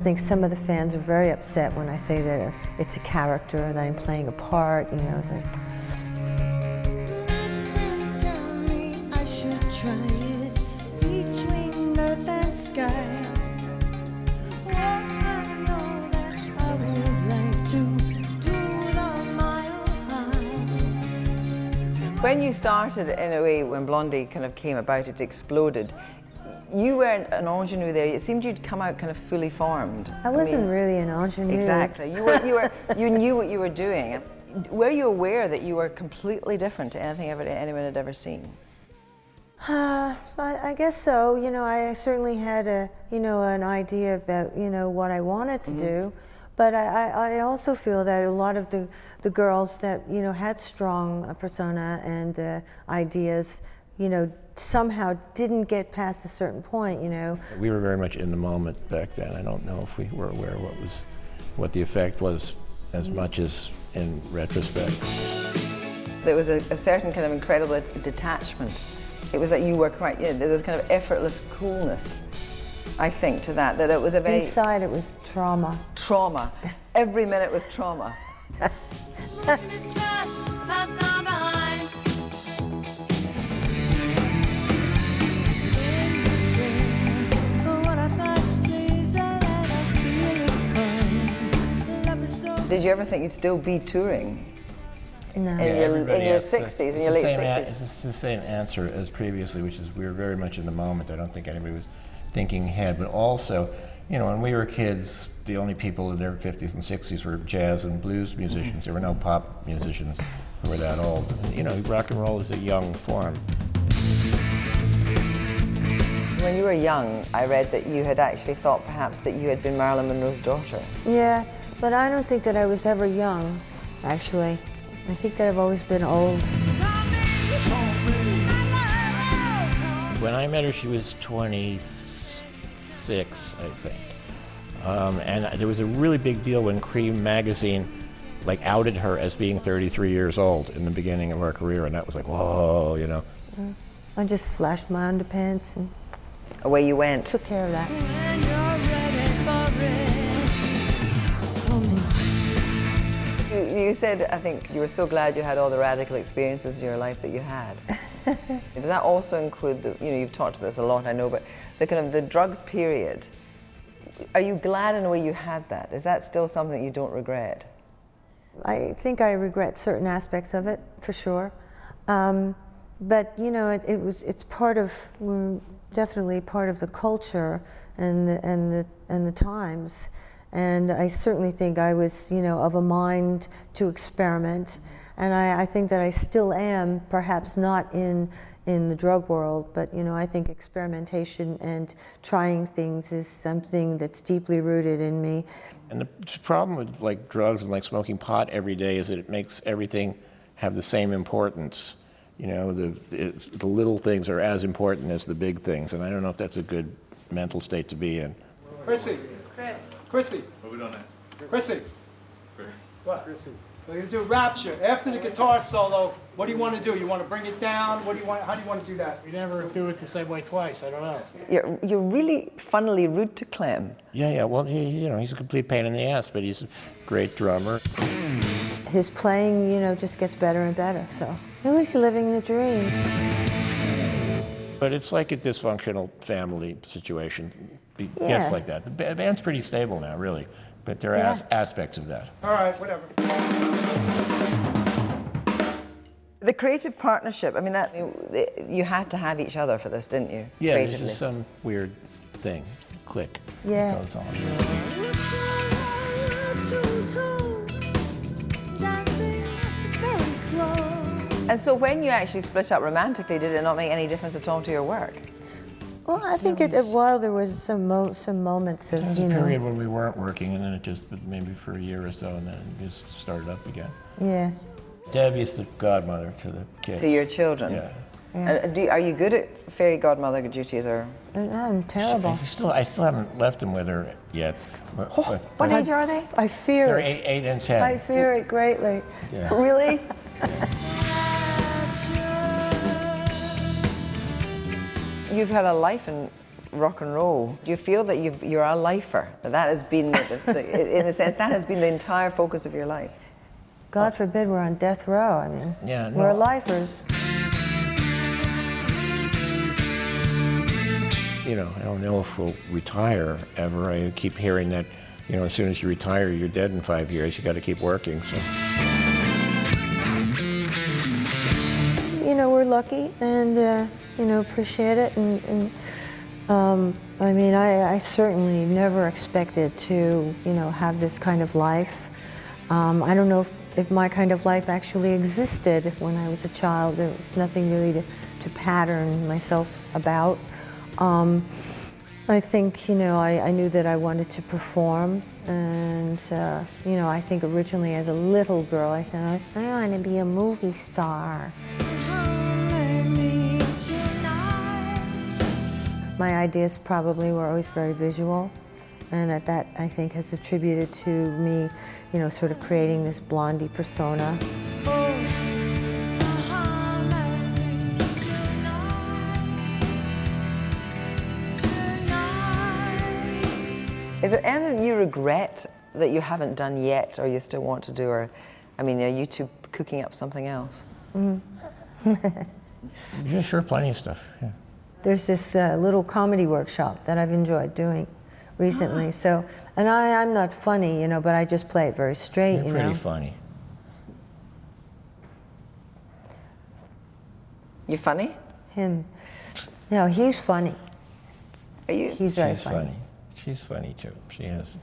I think some of the fans are very upset when I say that it's a character and I'm playing a part, you know. So. When you started, in a way, when Blondie kind of came about, it exploded. You weren't an ingenue there. It seemed you'd come out kind of fully formed. I wasn't really an ingenue. Exactly. You knew what you were doing. Were you aware that you were completely different to anything anyone had ever seen? I guess so. You know, I certainly had an idea about, what I wanted to do. But I also feel that a lot of the girls that, had strong persona and ideas, somehow didn't get past a certain point, We were very much in the moment back then. I don't know if we were aware of what the effect was as much as in retrospect. There was a certain kind of incredible detachment. It was that you were there was kind of effortless coolness, I think, to that it was a very... Inside it was trauma. Trauma. Every minute was trauma. Did you ever think you'd still be touring? No. In your 60s, in your late 60s? It's the same answer as previously, which is we were very much in the moment. I don't think anybody was thinking ahead, but also, when we were kids, the only people in their 50s and 60s were jazz and blues musicians. There were no pop musicians who were that old. Rock and roll is a young form. When you were young, I read that you had actually thought perhaps that you had been Marilyn Monroe's daughter. Yeah, but I don't think that I was ever young, actually. I think that I've always been old. When I met her, she was 26, I think. And there was a really big deal when Cream magazine outed her as being 33 years old in the beginning of our career, and that was like, whoa, I just flashed my underpants and away you went. Took care of that. You said, I think, you were so glad you had all the radical experiences in your life that you had. Does that also include you've talked about this a lot, I know, but the kind of the drugs period? Are you glad in a way you had that? Is that still something you don't regret? I think I regret certain aspects of it, for sure. But it's part of, definitely part of the culture and the times. And I certainly think I was, of a mind to experiment. And I think that I still am, perhaps not in the drug world, but I think experimentation and trying things is something that's deeply rooted in me. And the problem with drugs and smoking pot every day is that it makes everything have the same importance. The little things are as important as the big things, and I don't know if that's a good mental state to be in. Chrissy. Chrissy. What are we doing next? Chrissy. What? Chrissy. We're going to do Rapture. After the guitar solo, what do you want to do? You want to bring it down? How do you want to do that? You never do it the same way twice. I don't know. You're really funnily rude to Clem. Yeah. Well, he's a complete pain in the ass, but he's a great drummer. His playing, just gets better and better. So he's living the dream. But it's like a dysfunctional family situation. Yeah. It's like that. The band's pretty stable now, really, but there are aspects of that. All right, whatever. The creative partnership, you had to have each other for this, didn't you? Yeah, this is some weird thing, click. Yeah. Goes on. And so when you actually split up romantically, did it not make any difference at all to your work? Well, I think while there was some moments of, There was a period when we weren't working, and then it just, maybe for a year or so, and then it just started up again. Yeah. Debbie's the godmother to the kids. To your children? Yeah. And are you good at fairy godmother duties, or? I'm terrible. I still haven't left them with her yet. What age are they? I fear They're it. 8 and 10. I fear it greatly. Yeah. Really? You've had a life in rock and roll. Do you feel that you're a lifer? That has been, in a sense, that has been the entire focus of your life? God forbid we're on death row. I mean, Yeah, no. we're lifers. You know, I don't know if we'll retire ever. I keep hearing that, you know, as soon as you retire, you're dead in 5 years. You got to keep working. So, You know, we're lucky, and you know, appreciate it. And I mean, I certainly never expected to, you know, have this kind of life. I don't know if my kind of life actually existed when I was a child. There was nothing really to pattern myself about. I think, you know, I knew that I wanted to perform, and, you know, I think originally as a little girl I said, I want to be a movie star. My ideas probably were always very visual, and that I think has attributed to me, you know, sort of creating this Blondie persona. Is there anything you regret that you haven't done yet, or you still want to do? Or, I mean, are you two cooking up something else? yeah, sure, plenty of stuff. Yeah. There's this little comedy workshop that I've enjoyed doing recently. So, and I'm not funny, you know, but I just play it very straight. You're you pretty know. funny. You funny? Him, no, he's funny. Are you? He's very She's funny. funny. She's funny too. She has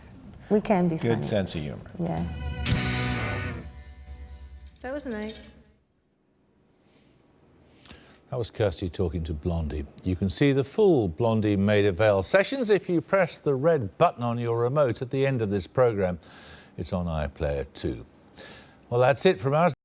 We can be good funny. sense of humor. Yeah. That was nice. That was Kirsty talking to Blondie. You can see the full Blondie Maida Vale sessions if you press the red button on your remote at the end of this programme. It's on iPlayer 2. Well, that's it from us.